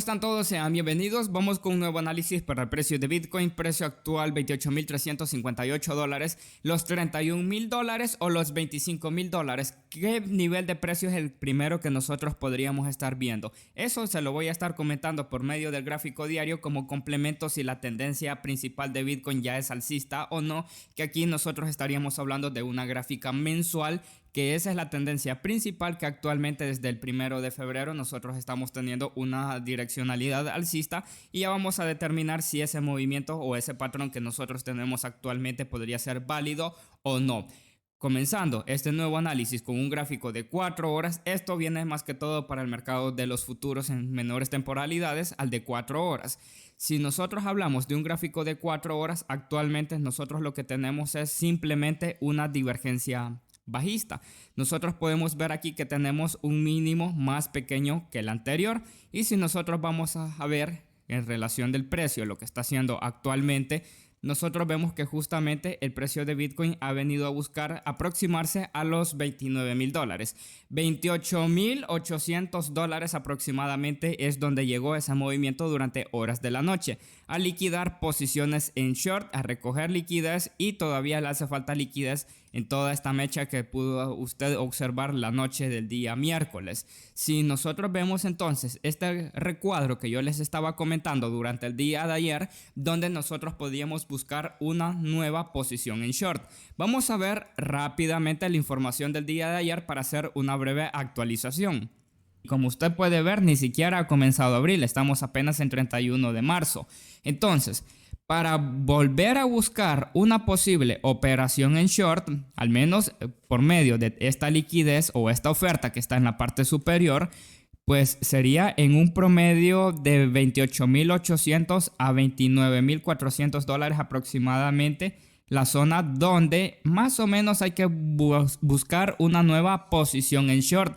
Están todos? Sean bienvenidos. Vamos con un nuevo análisis para el precio de Bitcoin. Precio actual $28,358, los $31,000 o los $25,000. ¿Qué nivel de precio es el primero que nosotros podríamos estar viendo? Eso se lo voy a estar comentando por medio del gráfico diario como complemento si la tendencia principal de Bitcoin ya es alcista o no, que aquí nosotros estaríamos hablando de una gráfica mensual, que esa es la tendencia principal, que actualmente desde el 1 de febrero nosotros estamos teniendo una direccionalidad alcista y ya vamos a determinar si ese movimiento o ese patrón que nosotros tenemos actualmente podría ser válido o no. Comenzando este nuevo análisis con un gráfico de 4 horas, esto viene más que todo para el mercado de los futuros en menores temporalidades al de 4 horas. Si nosotros hablamos de un gráfico de 4 horas, actualmente nosotros lo que tenemos es simplemente una divergencia bajista. Nosotros podemos ver aquí que tenemos un mínimo más pequeño que el anterior, y si nosotros vamos a ver en relación del precio lo que está haciendo actualmente, nosotros vemos que justamente el precio de Bitcoin ha venido a buscar aproximarse a los $29,000. $28,800 aproximadamente es donde llegó ese movimiento durante horas de la noche, a liquidar posiciones en short, a recoger liquidez, y todavía le hace falta liquidez en toda esta mecha que pudo usted observar la noche del día miércoles. Si nosotros vemos entonces este recuadro que yo les estaba comentando durante el día de ayer, donde nosotros podíamos buscar una nueva posición en short. Vamos a ver rápidamente la información del día de ayer para hacer una breve actualización. Como usted puede ver, ni siquiera ha comenzado abril, estamos apenas en 31 de marzo. Entonces, para volver a buscar una posible operación en short, al menos por medio de esta liquidez o esta oferta que está en la parte superior, pues sería en un promedio de $28,800 a $29,400 aproximadamente, la zona donde más o menos hay que buscar una nueva posición en short.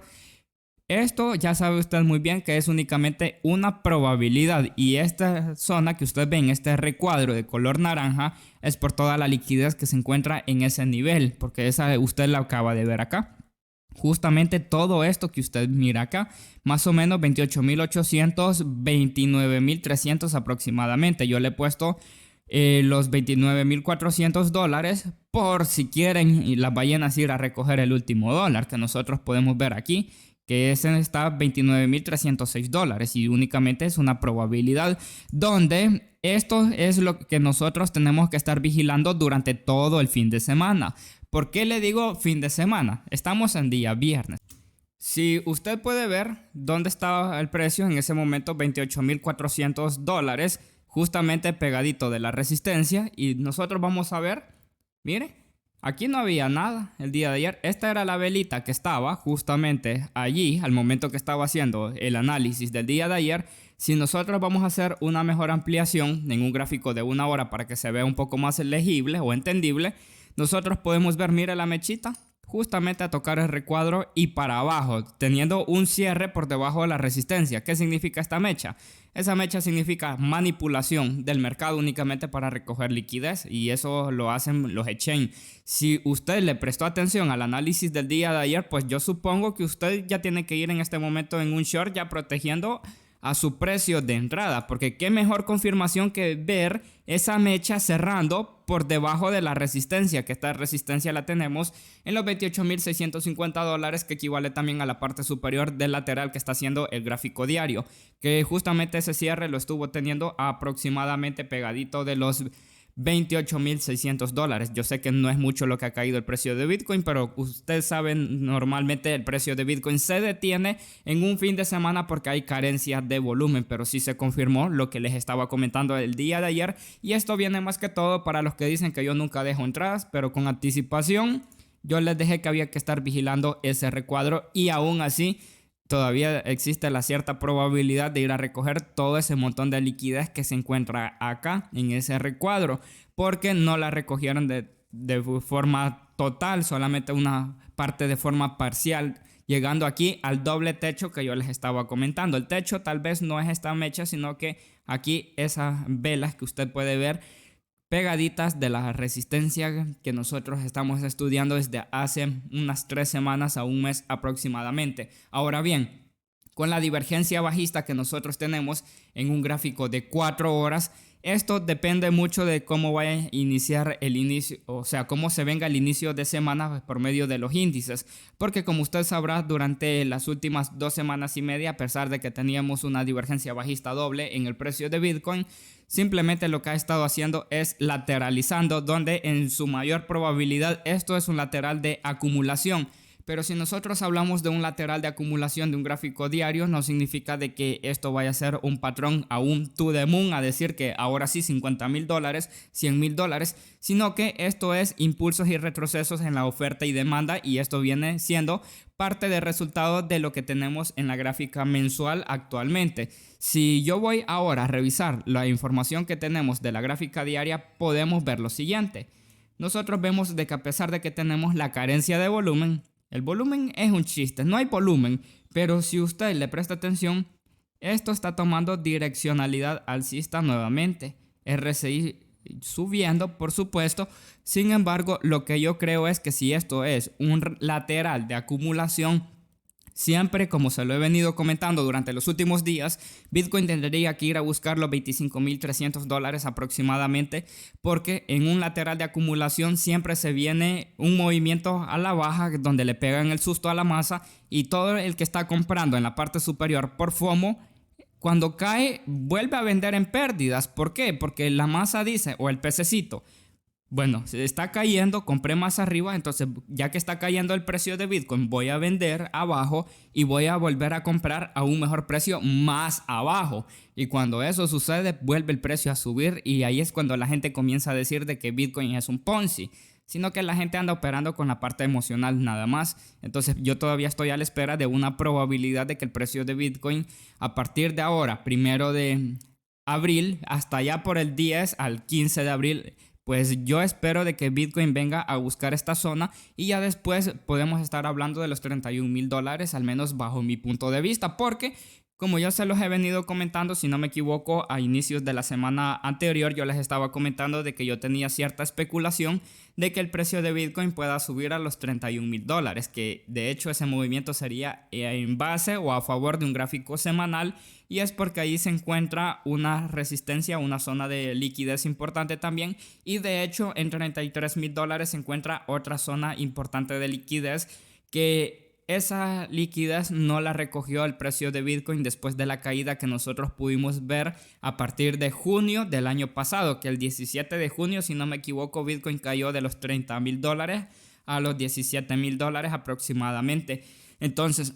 Esto ya sabe usted muy bien que es únicamente una probabilidad, y esta zona que usted ve en este recuadro de color naranja es por toda la liquidez que se encuentra en ese nivel, porque esa usted la acaba de ver acá. Justamente todo esto que usted mira acá, más o menos 28,800, 29,300 aproximadamente. Yo le he puesto los $29,400 por si quieren y las ballenas ir a recoger el último dólar, que nosotros podemos ver aquí, que ese está $29,306, y únicamente es una probabilidad, donde esto es lo que nosotros tenemos que estar vigilando durante todo el fin de semana. ¿Por qué le digo fin de semana? Estamos en día viernes. Si usted puede ver dónde estaba el precio en ese momento, $28,400, justamente pegadito de la resistencia, y nosotros vamos a ver, mire, aquí no había nada el día de ayer. Esta era la velita que estaba justamente allí al momento que estaba haciendo el análisis del día de ayer. Si nosotros vamos a hacer una mejor ampliación en un gráfico de 1 hora para que se vea un poco más legible o entendible, nosotros podemos ver, mire la mechita, justamente a tocar el recuadro y para abajo, teniendo un cierre por debajo de la resistencia. ¿Qué significa esta mecha? Esa mecha significa manipulación del mercado únicamente para recoger liquidez, y eso lo hacen los exchange. Si usted le prestó atención al análisis del día de ayer, pues yo supongo que usted ya tiene que ir en este momento en un short, ya protegiendo a su precio de entrada, porque qué mejor confirmación que ver esa mecha cerrando por debajo de la resistencia, que esta resistencia la tenemos en los $28,650, que equivale también a la parte superior del lateral que está haciendo el gráfico diario, que justamente ese cierre lo estuvo teniendo aproximadamente pegadito de los $28,600. Yo sé que no es mucho lo que ha caído el precio de Bitcoin, pero ustedes saben, normalmente el precio de Bitcoin se detiene en un fin de semana porque hay carencia de volumen, pero sí se confirmó lo que les estaba comentando el día de ayer, y esto viene más que todo para los que dicen que yo nunca dejo entradas, pero con anticipación yo les dejé que había que estar vigilando ese recuadro, y aún así todavía existe la cierta probabilidad de ir a recoger todo ese montón de liquidez que se encuentra acá en ese recuadro, porque no la recogieron de forma total, solamente una parte de forma parcial, llegando aquí al doble techo que yo les estaba comentando. El techo tal vez no es esta mecha, sino que aquí esas velas que usted puede ver pegaditas de la resistencia que nosotros estamos estudiando desde hace unas 3 semanas a un mes aproximadamente. Ahora bien, con la divergencia bajista que nosotros tenemos en un gráfico de 4 horas. Esto depende mucho de cómo vaya a iniciar el inicio, o sea, cómo se venga el inicio de semana por medio de los índices. Porque como usted sabrá, durante las últimas 2 semanas y media, a pesar de que teníamos una divergencia bajista doble en el precio de Bitcoin, simplemente lo que ha estado haciendo es lateralizando, donde en su mayor probabilidad esto es un lateral de acumulación. Pero si nosotros hablamos de un lateral de acumulación de un gráfico diario, no significa de que esto vaya a ser un patrón a un to the moon, a decir que ahora sí $50,000, $100,000, sino que esto es impulsos y retrocesos en la oferta y demanda, y esto viene siendo parte del resultado de lo que tenemos en la gráfica mensual actualmente. Si yo voy ahora a revisar la información que tenemos de la gráfica diaria, podemos ver lo siguiente. Nosotros vemos de que a pesar de que tenemos la carencia de volumen, el volumen es un chiste, no hay volumen, pero si usted le presta atención, esto está tomando direccionalidad alcista nuevamente. RSI subiendo, por supuesto. Sin embargo, lo que yo creo es que si esto es un lateral de acumulación, siempre, como se lo he venido comentando durante los últimos días, Bitcoin tendría que ir a buscar los $25,300 aproximadamente, porque en un lateral de acumulación siempre se viene un movimiento a la baja donde le pegan el susto a la masa, y todo el que está comprando en la parte superior por FOMO, cuando cae vuelve a vender en pérdidas. ¿Por qué? Porque la masa dice, o el pececito, bueno, se está cayendo, compré más arriba, entonces ya que está cayendo el precio de Bitcoin, voy a vender abajo y voy a volver a comprar a un mejor precio más abajo. Y cuando eso sucede, vuelve el precio a subir, y ahí es cuando la gente comienza a decir de que Bitcoin es un Ponzi, sino que la gente anda operando con la parte emocional nada más. Entonces yo todavía estoy a la espera de una probabilidad de que el precio de Bitcoin a partir de ahora, 1 de abril, hasta allá por el 10 al 15 de abril, pues yo espero de que Bitcoin venga a buscar esta zona, y ya después podemos estar hablando de los $31,000, al menos bajo mi punto de vista, porque como yo se los he venido comentando, si no me equivoco, a inicios de la semana anterior yo les estaba comentando de que yo tenía cierta especulación de que el precio de Bitcoin pueda subir a los $31,000, que de hecho ese movimiento sería en base o a favor de un gráfico semanal, y es porque ahí se encuentra una resistencia, una zona de liquidez importante también, y de hecho en $33,000 se encuentra otra zona importante de liquidez, que esa liquidez no la recogió el precio de Bitcoin después de la caída que nosotros pudimos ver a partir de junio del año pasado, que el 17 de junio, si no me equivoco, Bitcoin cayó de los $30,000 a los $17,000 aproximadamente. Entonces,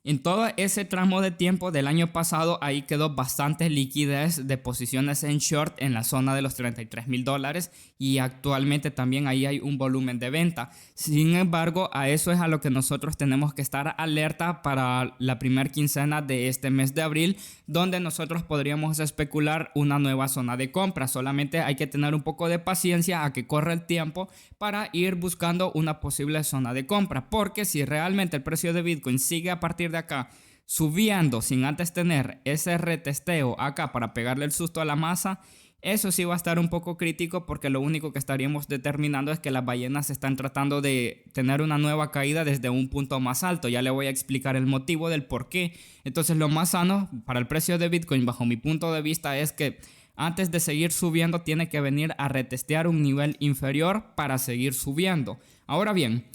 en todo ese tramo de tiempo del año pasado, ahí quedó bastante liquidez de posiciones en short en la zona de los $33,000, y actualmente también ahí hay un volumen de venta. Sin embargo, a eso es a lo que nosotros tenemos que estar alerta para la primera quincena de este mes de abril, donde nosotros podríamos especular una nueva zona de compra. Solamente hay que tener un poco de paciencia a que corra el tiempo para ir buscando una posible zona de compra, porque si realmente el precio de Bitcoin sigue a partir de acá subiendo sin antes tener ese retesteo acá para pegarle el susto a la masa, eso sí va a estar un poco crítico, porque lo único que estaríamos determinando es que las ballenas están tratando de tener una nueva caída desde un punto más alto. Ya le voy a explicar el motivo del por qué. Entonces lo más sano para el precio de Bitcoin bajo mi punto de vista es que antes de seguir subiendo tiene que venir a retestear un nivel inferior para seguir subiendo. Ahora bien,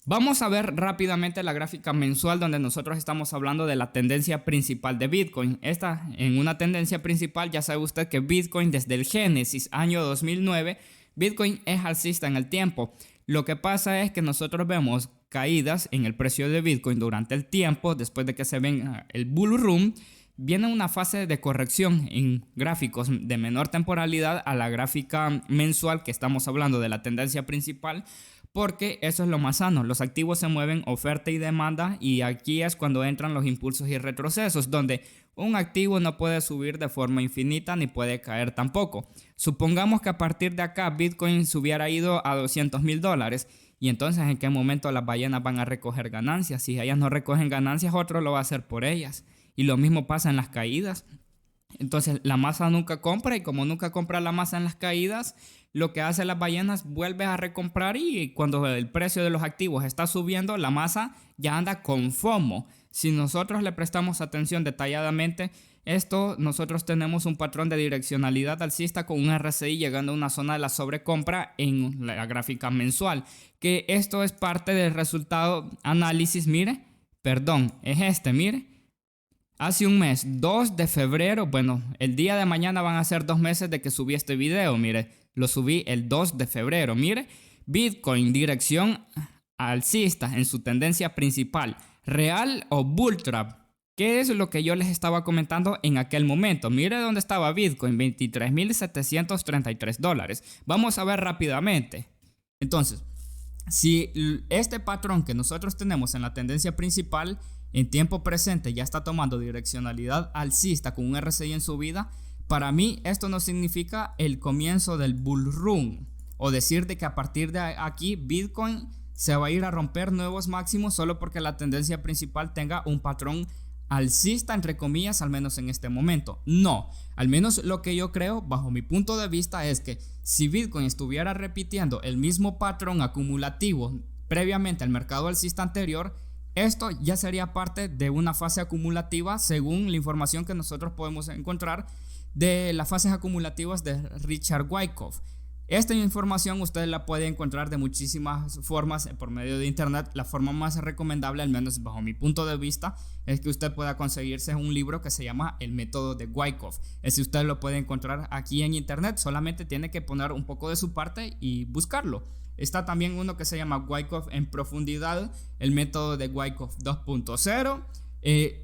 vamos a ver rápidamente la gráfica mensual, donde nosotros estamos hablando de la tendencia principal de Bitcoin. En una tendencia principal, ya sabe usted que Bitcoin desde el génesis año 2009, Bitcoin es alcista en el tiempo. Lo que pasa es que nosotros vemos caídas en el precio de Bitcoin durante el tiempo, después de que se venga el bull run. Viene una fase de corrección en gráficos de menor temporalidad a la gráfica mensual, que estamos hablando de la tendencia principal, porque eso es lo más sano. Los activos se mueven oferta y demanda, y aquí es cuando entran los impulsos y retrocesos, donde un activo no puede subir de forma infinita ni puede caer tampoco. Supongamos que a partir de acá Bitcoin se hubiera ido a $200,000, y entonces ¿en qué momento las ballenas van a recoger ganancias? Si ellas no recogen ganancias, otro lo va a hacer por ellas. Y lo mismo pasa en las caídas. Entonces la masa nunca compra, y como nunca compra la masa en las caídas, lo que hace las ballenas, vuelve a recomprar y cuando el precio de los activos está subiendo, la masa ya anda con FOMO. Si nosotros le prestamos atención detalladamente, nosotros tenemos un patrón de direccionalidad alcista con un RSI llegando a una zona de la sobrecompra en la gráfica mensual. Que esto es parte del resultado análisis, mire, mire. Hace un mes, 2 de febrero, bueno, el día de mañana van a ser 2 meses de que subí este video, mire, lo subí el 2 de febrero, mire, Bitcoin dirección alcista en su tendencia principal, real o bull trap. ¿Qué es lo que yo les estaba comentando en aquel momento? Mire dónde estaba Bitcoin, $23,733. Vamos a ver rápidamente. Entonces, si este patrón que nosotros tenemos en la tendencia principal en tiempo presente ya está tomando direccionalidad alcista con un RSI en subida, para mí esto no significa el comienzo del bull run o decir de que a partir de aquí Bitcoin se va a ir a romper nuevos máximos solo porque la tendencia principal tenga un patrón alcista, entre comillas, al menos en este momento. No, al menos lo que yo creo, bajo mi punto de vista, es que si Bitcoin estuviera repitiendo el mismo patrón acumulativo previamente al mercado alcista anterior, esto ya sería parte de una fase acumulativa según la información que nosotros podemos encontrar de las fases acumulativas de Richard Wyckoff. Esta información usted la puede encontrar de muchísimas formas por medio de internet. La forma más recomendable, al menos bajo mi punto de vista, es que usted pueda conseguirse un libro que se llama El método de Wyckoff. Ese usted lo puede encontrar aquí en internet, solamente tiene que poner un poco de su parte y buscarlo. Está también uno que se llama Wyckoff en profundidad, el método de Wyckoff 2.0.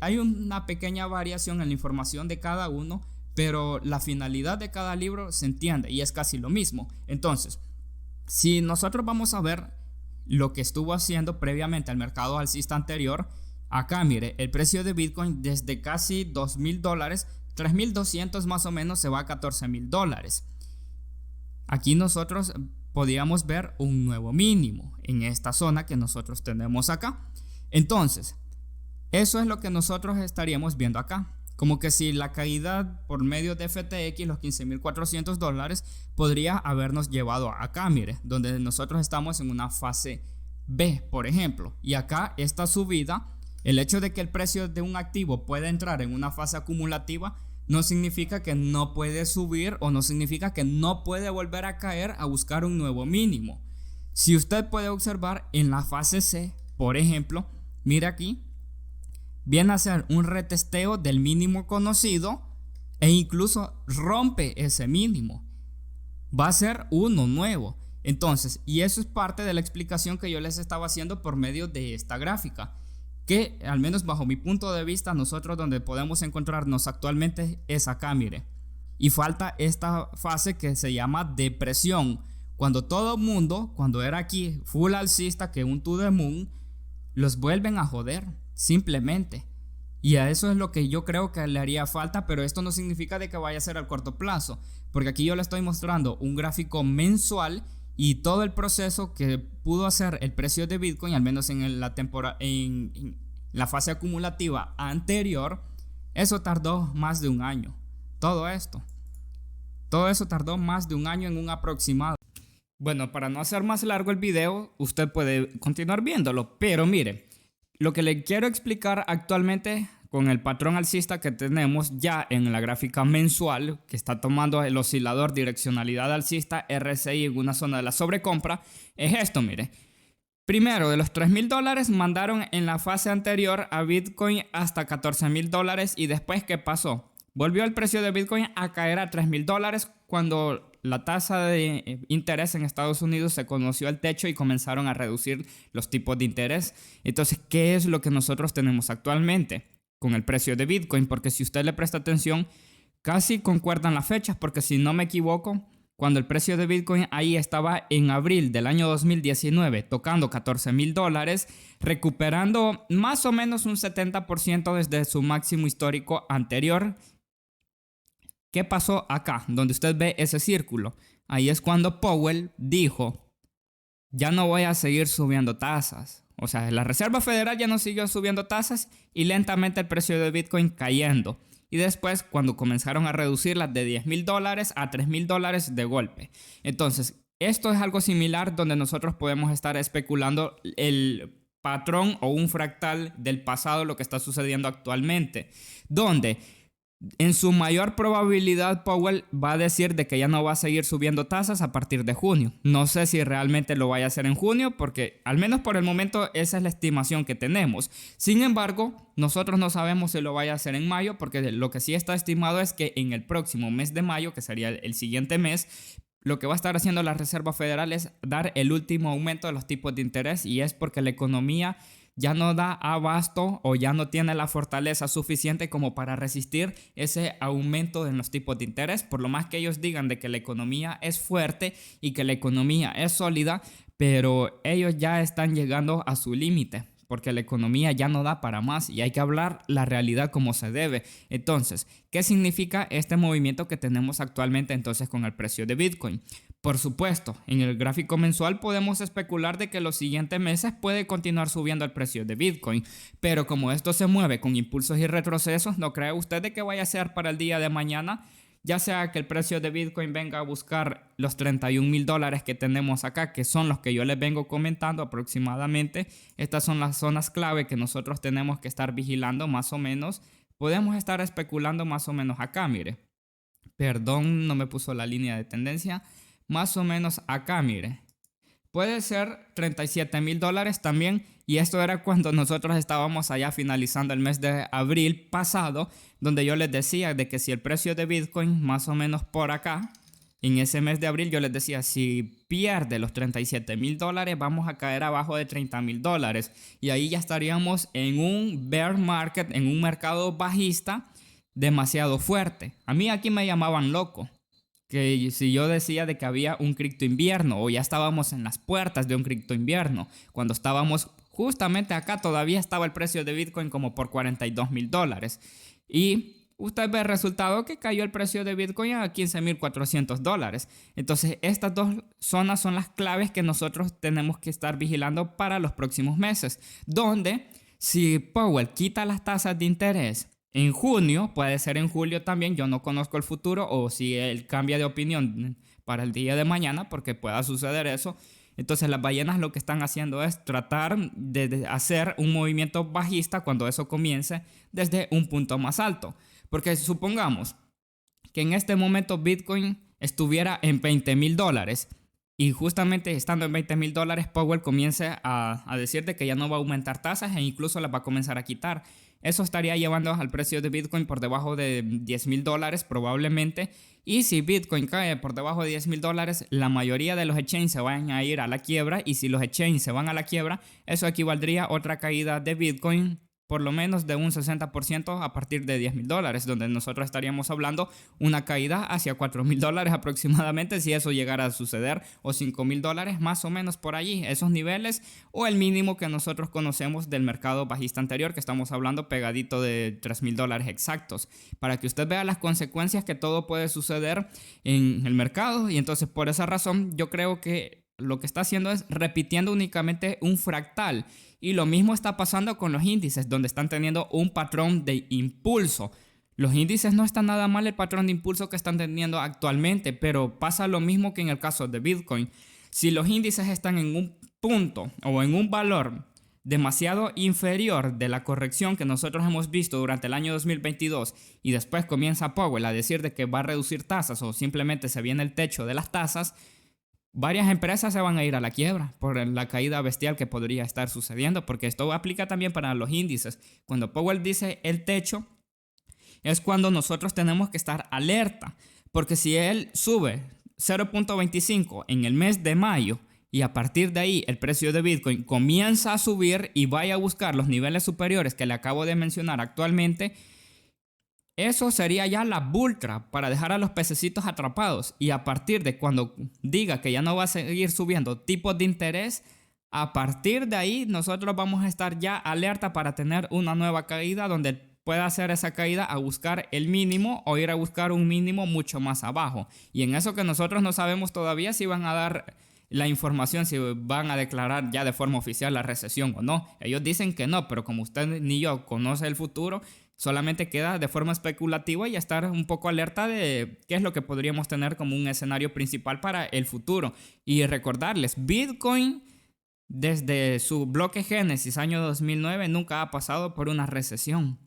Hay una pequeña variación en la información de cada uno, pero la finalidad de cada libro se entiende y es casi lo mismo. Entonces, si nosotros vamos a ver lo que estuvo haciendo previamente al mercado alcista anterior, acá mire, el precio de Bitcoin desde casi $2,000, 3,200 más o menos, se va a $14,000. Aquí nosotros podríamos ver un nuevo mínimo en esta zona que nosotros tenemos acá. Entonces, eso es lo que nosotros estaríamos viendo acá. Como que si la caída por medio de FTX, los $15,400, podría habernos llevado acá, mire, donde nosotros estamos en una fase B, por ejemplo. Y acá esta subida, el hecho de que el precio de un activo pueda entrar en una fase acumulativa, no significa que no puede subir o no significa que no puede volver a caer a buscar un nuevo mínimo. Si usted puede observar en la fase C, por ejemplo, mire aquí, viene a ser un retesteo del mínimo conocido e incluso rompe ese mínimo. Va a ser uno nuevo. Entonces, y eso es parte de la explicación que yo les estaba haciendo por medio de esta gráfica, que al menos bajo mi punto de vista, nosotros donde podemos encontrarnos actualmente es acá, mire. Y falta esta fase que se llama depresión, cuando todo el mundo, cuando era aquí full alcista, que un to the moon, los vuelven a joder. Simplemente. Y a eso es lo que yo creo que le haría falta, pero esto no significa de que vaya a ser al corto plazo, porque aquí yo le estoy mostrando un gráfico mensual y todo el proceso que pudo hacer el precio de Bitcoin, al menos en la fase acumulativa anterior. Eso tardó más de un año. Todo eso tardó más de un año en un aproximado. Bueno, para no hacer más largo el video, usted puede continuar viéndolo, pero mire, lo que le quiero explicar actualmente con el patrón alcista que tenemos ya en la gráfica mensual, que está tomando el oscilador direccionalidad alcista RSI en una zona de la sobrecompra, es esto, mire. Primero, de los $3,000 mandaron en la fase anterior a Bitcoin hasta $14,000 y después, ¿qué pasó? Volvió el precio de Bitcoin a caer a $3,000 cuando la tasa de interés en Estados Unidos se conoció el techo y comenzaron a reducir los tipos de interés. Entonces, ¿qué es lo que nosotros tenemos actualmente con el precio de Bitcoin? Porque si usted le presta atención, casi concuerdan las fechas, porque si no me equivoco, cuando el precio de Bitcoin ahí estaba en abril del año 2019, tocando $14,000, recuperando más o menos un 70% desde su máximo histórico anterior. ¿Qué pasó acá? Donde usted ve ese círculo. Ahí es cuando Powell dijo, ya no voy a seguir subiendo tasas. O sea, la Reserva Federal ya no siguió subiendo tasas y lentamente el precio de Bitcoin cayendo. y después cuando comenzaron a reducirlas de $10,000 a $3,000 de golpe. Entonces, esto es algo similar donde nosotros podemos estar especulando el patrón o un fractal del pasado, lo que está sucediendo actualmente, donde en su mayor probabilidad Powell va a decir de que ya no va a seguir subiendo tasas a partir de junio. No sé si realmente lo vaya a hacer en junio, porque al menos por el momento esa es la estimación que tenemos. Sin embargo, nosotros no sabemos si lo vaya a hacer en mayo, porque lo que sí está estimado es que en el próximo mes de mayo, que sería el siguiente mes, lo que va a estar haciendo la Reserva Federal es dar el último aumento de los tipos de interés, y es porque la economía ya no da abasto o ya no tiene la fortaleza suficiente como para resistir ese aumento en los tipos de interés. Por lo más que ellos digan de que la economía es fuerte y que la economía es sólida, pero ellos ya están llegando a su límite, porque la economía ya no da para más y hay que hablar la realidad como se debe. Entonces, ¿qué significa este movimiento que tenemos actualmente entonces con el precio de Bitcoin? Por supuesto, en el gráfico mensual podemos especular de que los siguientes meses puede continuar subiendo el precio de Bitcoin, pero como esto se mueve con impulsos y retrocesos, ¿no cree usted de que vaya a ser para el día de mañana? Ya sea que el precio de Bitcoin venga a buscar los $31,000 que tenemos acá, que son los que yo les vengo comentando aproximadamente. Estas son las zonas clave que nosotros tenemos que estar vigilando más o menos. Podemos estar especulando más o menos acá, mire. Perdón, no me puso la línea de tendencia. Más o menos acá, mire. Puede ser $37,000 también, y esto era cuando nosotros estábamos allá finalizando el mes de abril pasado, donde yo les decía de que si el precio de Bitcoin más o menos por acá, en ese mes de abril yo les decía, si pierde los $37,000 vamos a caer abajo de $30,000, y ahí ya estaríamos en un bear market, en un mercado bajista demasiado fuerte. A mí aquí me llamaban loco, que si yo decía de que había un cripto invierno o ya estábamos en las puertas de un cripto invierno, cuando estábamos justamente acá todavía estaba el precio de Bitcoin como por $42,000, y usted ve el resultado que cayó el precio de Bitcoin a $15,400. Entonces estas dos zonas son las claves que nosotros tenemos que estar vigilando para los próximos meses, donde si Powell quita las tasas de interés en junio, puede ser en julio también, yo no conozco el futuro, o si él cambia de opinión para el día de mañana, porque pueda suceder eso. Entonces las ballenas lo que están haciendo es tratar de hacer un movimiento bajista cuando eso comience desde un punto más alto. Porque supongamos que en este momento Bitcoin estuviera en $20,000, y justamente estando en $20,000, Powell comience a decir de que ya no va a aumentar tasas e incluso las va a comenzar a quitar. Eso estaría llevando al precio de Bitcoin por debajo de $10,000 probablemente. Y si Bitcoin cae por debajo de $10,000, la mayoría de los exchanges se van a ir a la quiebra. Y si los exchanges se van a la quiebra, eso equivaldría a otra caída de Bitcoin por lo menos de un 60% a partir de $10,000, donde nosotros estaríamos hablando una caída hacia $4,000 aproximadamente, si eso llegara a suceder, o $5,000 más o menos por allí, esos niveles, o el mínimo que nosotros conocemos del mercado bajista anterior, que estamos hablando pegadito de $3,000 exactos, para que usted vea las consecuencias que todo puede suceder en el mercado. Y entonces por esa razón yo creo que lo que está haciendo es repitiendo únicamente un fractal. Y lo mismo está pasando con los índices, donde están teniendo un patrón de impulso. Los índices no están nada mal el patrón de impulso que están teniendo actualmente, pero pasa lo mismo que en el caso de Bitcoin. Si los índices están en un punto o en un valor demasiado inferior de la corrección que nosotros hemos visto durante el año 2022, y después comienza Powell a decir de que va a reducir tasas o simplemente se viene el techo de las tasas, varias empresas se van a ir a la quiebra por la caída bestial que podría estar sucediendo, porque esto aplica también para los índices. Cuando Powell dice el techo, es cuando nosotros tenemos que estar alerta, porque si él sube 0.25 en el mes de mayo y a partir de ahí el precio de Bitcoin comienza a subir y vaya a buscar los niveles superiores que le acabo de mencionar actualmente, eso sería ya la bull trap para dejar a los pececitos atrapados. Y a partir de cuando diga que ya no va a seguir subiendo tipos de interés, a partir de ahí nosotros vamos a estar ya alerta para tener una nueva caída, donde pueda hacer esa caída a buscar el mínimo o ir a buscar un mínimo mucho más abajo. Y en eso que nosotros no sabemos todavía si van a dar la información, si van a declarar ya de forma oficial la recesión o no. Ellos dicen que no, pero como usted ni yo conoce el futuro, Solamente queda de forma especulativa y estar un poco alerta de qué es lo que podríamos tener como un escenario principal para el futuro. Y recordarles, Bitcoin desde su bloque Génesis año 2009 nunca ha pasado por una recesión.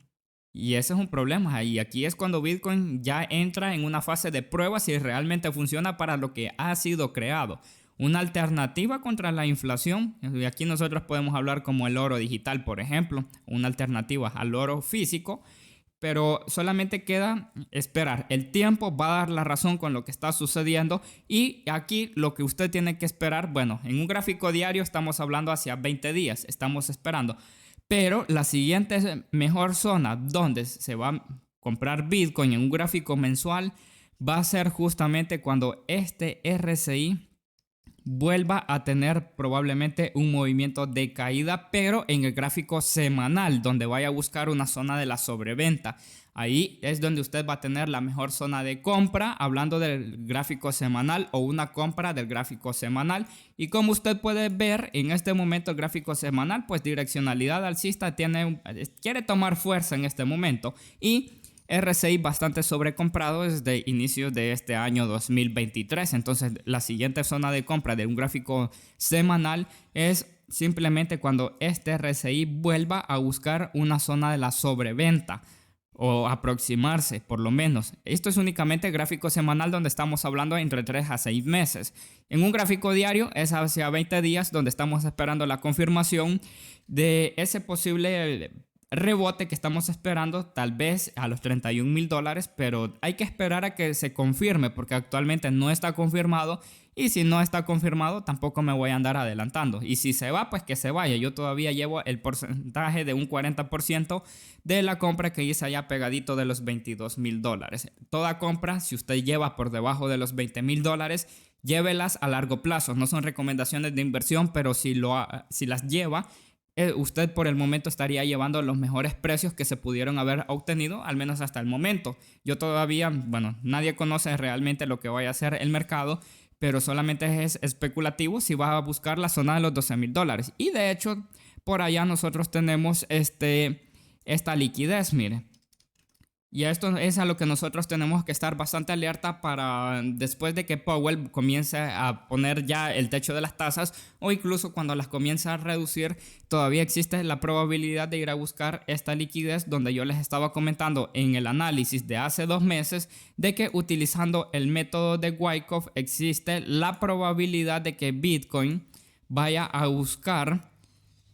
Y ese es un problema. Y aquí es cuando Bitcoin ya entra en una fase de prueba si realmente funciona para lo que ha sido creado. Una alternativa contra la inflación. Y aquí nosotros podemos hablar como el oro digital, por ejemplo. Una alternativa al oro físico. Pero solamente queda esperar. El tiempo va a dar la razón con lo que está sucediendo. Y aquí lo que usted tiene que esperar, bueno, en un gráfico diario estamos hablando hacia 20 días. Estamos esperando. Pero la siguiente mejor zona donde se va a comprar Bitcoin en un gráfico mensual va a ser justamente cuando este RSI vuelva a tener probablemente un movimiento de caída, pero en el gráfico semanal, donde vaya a buscar una zona de la sobreventa. Ahí es donde usted va a tener la mejor zona de compra, hablando del gráfico semanal o una compra del gráfico semanal. Y como usted puede ver en este momento el gráfico semanal, pues direccionalidad alcista quiere tomar fuerza en este momento. Y RSI bastante sobrecomprado desde inicios de este año 2023. Entonces la siguiente zona de compra de un gráfico semanal es simplemente cuando este RSI vuelva a buscar una zona de la sobreventa o aproximarse por lo menos. Esto es únicamente gráfico semanal donde estamos hablando entre 3 a 6 meses. En un gráfico diario es hacia 20 días donde estamos esperando la confirmación de ese posible rebote que estamos esperando, tal vez a los $31,000, pero hay que esperar a que se confirme porque actualmente no está confirmado. Y si no está confirmado, tampoco me voy a andar adelantando. Y si se va, pues que se vaya. Yo todavía llevo el porcentaje de un 40% de la compra que hice allá pegadito de los $22,000. Toda compra, si usted lleva por debajo de los $20,000, llévelas a largo plazo. No son recomendaciones de inversión, pero si las lleva, usted por el momento estaría llevando los mejores precios que se pudieron haber obtenido, al menos hasta el momento. Yo todavía, bueno, nadie conoce realmente lo que vaya a hacer el mercado, pero solamente es especulativo si va a buscar la zona de los $12,000. Y de hecho, por allá nosotros tenemos esta liquidez, mire. Y esto es a lo que nosotros tenemos que estar bastante alerta para después de que Powell comience a poner ya el techo de las tasas o incluso cuando las comience a reducir, todavía existe la probabilidad de ir a buscar esta liquidez donde yo les estaba comentando en el análisis de hace 2 meses de que utilizando el método de Wyckoff existe la probabilidad de que Bitcoin vaya a buscar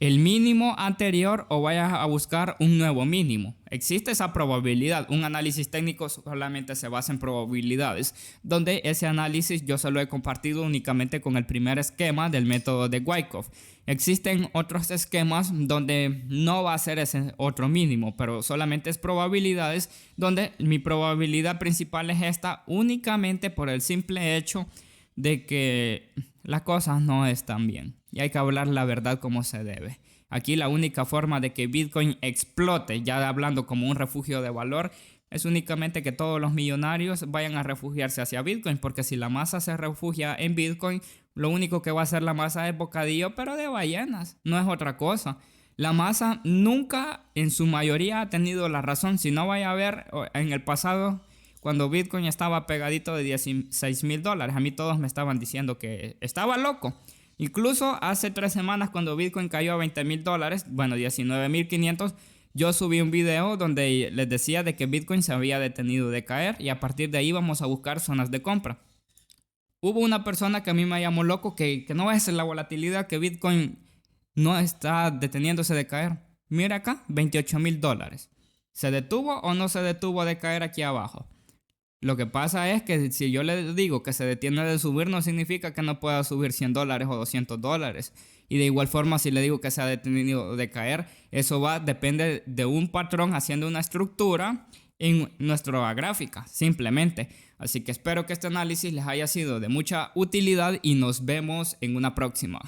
el mínimo anterior o vayas a buscar un nuevo mínimo. Existe esa probabilidad. Un análisis técnico solamente se basa en probabilidades, donde ese análisis yo se lo he compartido únicamente con el primer esquema del método de Wyckoff. Existen otros esquemas donde no va a ser ese otro mínimo, pero solamente es probabilidades, donde mi probabilidad principal es esta únicamente por el simple hecho de que las cosas no están bien. Y hay que hablar la verdad como se debe. Aquí la única forma de que Bitcoin explote, ya hablando como un refugio de valor, es únicamente que todos los millonarios vayan a refugiarse hacia Bitcoin. Porque si la masa se refugia en Bitcoin, lo único que va a hacer la masa es bocadillo, pero de ballenas. No es otra cosa. La masa nunca en su mayoría ha tenido la razón. Si no vaya a ver en el pasado, cuando Bitcoin estaba pegadito de $16,000, a mí todos me estaban diciendo que estaba loco. Incluso hace 3 semanas cuando Bitcoin cayó a $20,000, bueno, 19,500, yo subí un video donde les decía de que Bitcoin se había detenido de caer y a partir de ahí vamos a buscar zonas de compra. Hubo una persona que a mí me llamó loco que no es la volatilidad, que Bitcoin no está deteniéndose de caer. Mira acá, $28,000. ¿Se detuvo o no se detuvo de caer aquí abajo? Lo que pasa es que si yo le digo que se detiene de subir, no significa que no pueda subir $100 o $200. Y de igual forma, si le digo que se ha detenido de caer, eso depende de un patrón haciendo una estructura en nuestra gráfica, simplemente. Así que espero que este análisis les haya sido de mucha utilidad y nos vemos en una próxima.